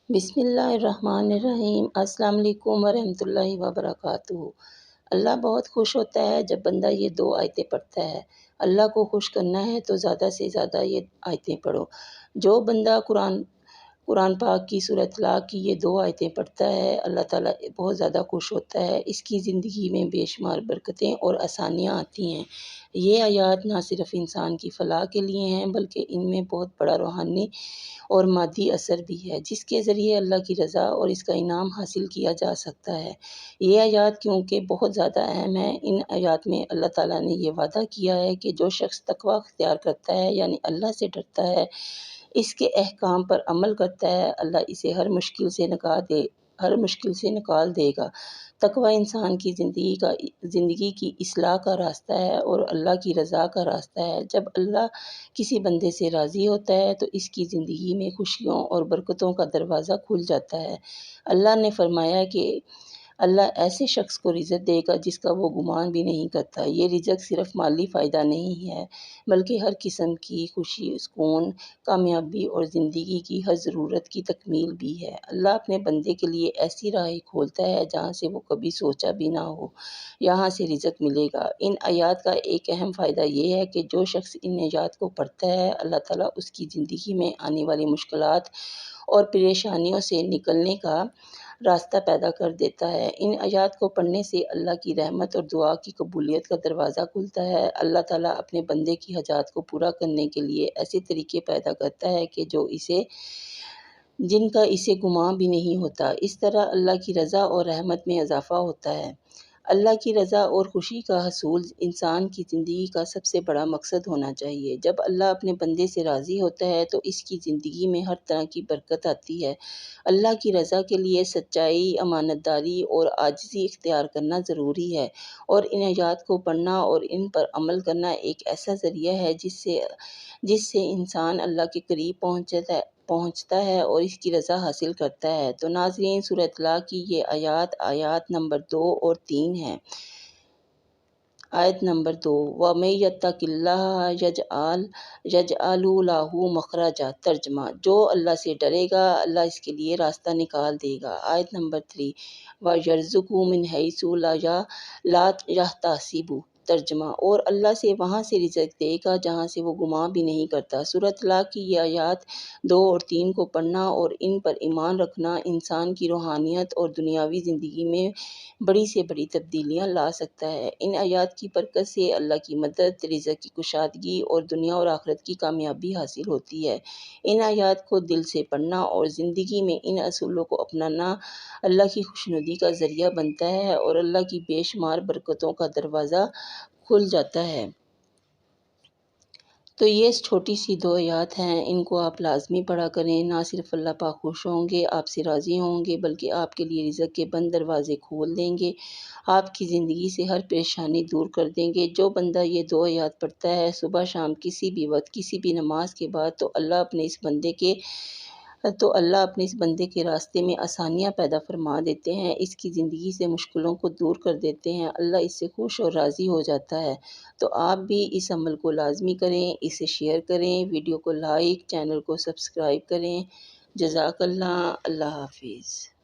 بسم اللہ الرحمن الرحیم۔ السلام علیکم ورحمۃ اللہ وبرکاتہ۔ اللہ بہت خوش ہوتا ہے جب بندہ یہ دو آیتیں پڑھتا ہے۔ اللہ کو خوش کرنا ہے تو زیادہ سے زیادہ یہ آیتیں پڑھو۔ جو بندہ قرآن پاک کی سورۃ طلاق کی یہ دو آیتیں پڑھتا ہے، اللہ تعالیٰ بہت زیادہ خوش ہوتا ہے، اس کی زندگی میں بے شمار برکتیں اور آسانیاں آتی ہیں۔ یہ آیات نہ صرف انسان کی فلاح کے لیے ہیں بلکہ ان میں بہت بڑا روحانی اور مادی اثر بھی ہے، جس کے ذریعے اللہ کی رضا اور اس کا انعام حاصل کیا جا سکتا ہے۔ یہ آیات کیونکہ بہت زیادہ اہم ہیں، ان آیات میں اللہ تعالیٰ نے یہ وعدہ کیا ہے کہ جو شخص تقوی اختیار کرتا ہے یعنی اللہ سے ڈرتا ہے، اس کے احکام پر عمل کرتا ہے، اللہ اسے ہر مشکل سے نکال دے گا۔ تقوی انسان کی زندگی کی اصلاح کا راستہ ہے اور اللہ کی رضا کا راستہ ہے۔ جب اللہ کسی بندے سے راضی ہوتا ہے تو اس کی زندگی میں خوشیوں اور برکتوں کا دروازہ کھل جاتا ہے۔ اللہ نے فرمایا کہ اللہ ایسے شخص کو رزق دے گا جس کا وہ گمان بھی نہیں کرتا۔ یہ رزق صرف مالی فائدہ نہیں ہے بلکہ ہر قسم کی خوشی، سکون، کامیابی اور زندگی کی ہر ضرورت کی تکمیل بھی ہے۔ اللہ اپنے بندے کے لیے ایسی راہیں کھولتا ہے جہاں سے وہ کبھی سوچا بھی نہ ہو، یہاں سے رزق ملے گا۔ ان آیات کا ایک اہم فائدہ یہ ہے کہ جو شخص ان آیات کو پڑھتا ہے، اللہ تعالیٰ اس کی زندگی میں آنے والی مشکلات اور پریشانیوں سے نکلنے کا راستہ پیدا کر دیتا ہے۔ ان آیات کو پڑھنے سے اللہ کی رحمت اور دعا کی قبولیت کا دروازہ کھلتا ہے۔ اللہ تعالیٰ اپنے بندے کی حاجات کو پورا کرنے کے لیے ایسے طریقے پیدا کرتا ہے کہ جن کا اسے گمان بھی نہیں ہوتا۔ اس طرح اللہ کی رضا اور رحمت میں اضافہ ہوتا ہے۔ اللہ کی رضا اور خوشی کا حصول انسان کی زندگی کا سب سے بڑا مقصد ہونا چاہیے۔ جب اللہ اپنے بندے سے راضی ہوتا ہے تو اس کی زندگی میں ہر طرح کی برکت آتی ہے۔ اللہ کی رضا کے لیے سچائی، امانت داری اور عاجزی اختیار کرنا ضروری ہے، اور ان آیات کو پڑھنا اور ان پر عمل کرنا ایک ایسا ذریعہ ہے جس سے انسان اللہ کے قریب پہنچتا ہے اور اس کی رضا حاصل کرتا ہے۔ تو ناظرین، سورۃ طلاق کی یہ آیات نمبر 2 اور 3 ہیں۔ آیت نمبر 2، وَمَن یَتَّقِ اللَّهَ یَجْعَلْ لَهُ مَخْرَجًا، ترجمہ: جو اللہ سے ڈرے گا اللہ اس کے لیے راستہ نکال دے گا۔ آیت نمبر 3، وَيَرْزُقْهُ مِنْ حَيْثُ لَا يَحْتَسِبُ، ترجمہ: اور اللہ سے وہاں سے رزق دے گا جہاں سے وہ گمان بھی نہیں کرتا۔ سورۃ طلاق کی یہ آیات 2 اور 3 کو پڑھنا اور ان پر ایمان رکھنا انسان کی روحانیت اور دنیاوی زندگی میں بڑی سے بڑی تبدیلیاں لا سکتا ہے۔ ان آیات کی برکت سے اللہ کی مدد، رزق کی کشادگی اور دنیا اور آخرت کی کامیابی حاصل ہوتی ہے۔ ان آیات کو دل سے پڑھنا اور زندگی میں ان اصولوں کو اپنانا اللہ کی خوشنودی کا ذریعہ بنتا ہے اور اللہ کی بے شمار برکتوں کا دروازہ کھل جاتا ہے۔ تو یہ چھوٹی سی 2 آیات ہیں، ان کو آپ لازمی پڑھا کریں۔ نہ صرف اللہ پاک خوش ہوں گے، آپ سے راضی ہوں گے، بلکہ آپ کے لیے رزق کے بند دروازے کھول دیں گے، آپ کی زندگی سے ہر پریشانی دور کر دیں گے۔ جو بندہ یہ 2 آیات پڑھتا ہے صبح شام کسی بھی وقت، کسی بھی نماز کے بعد، تو اللہ اپنے اس بندے کے راستے میں آسانیاں پیدا فرما دیتے ہیں، اس کی زندگی سے مشکلوں کو دور کر دیتے ہیں، اللہ اس سے خوش اور راضی ہو جاتا ہے۔ تو آپ بھی اس عمل کو لازمی کریں، اسے شیئر کریں، ویڈیو کو لائک، چینل کو سبسکرائب کریں۔ جزاک اللہ۔ اللہ حافظ۔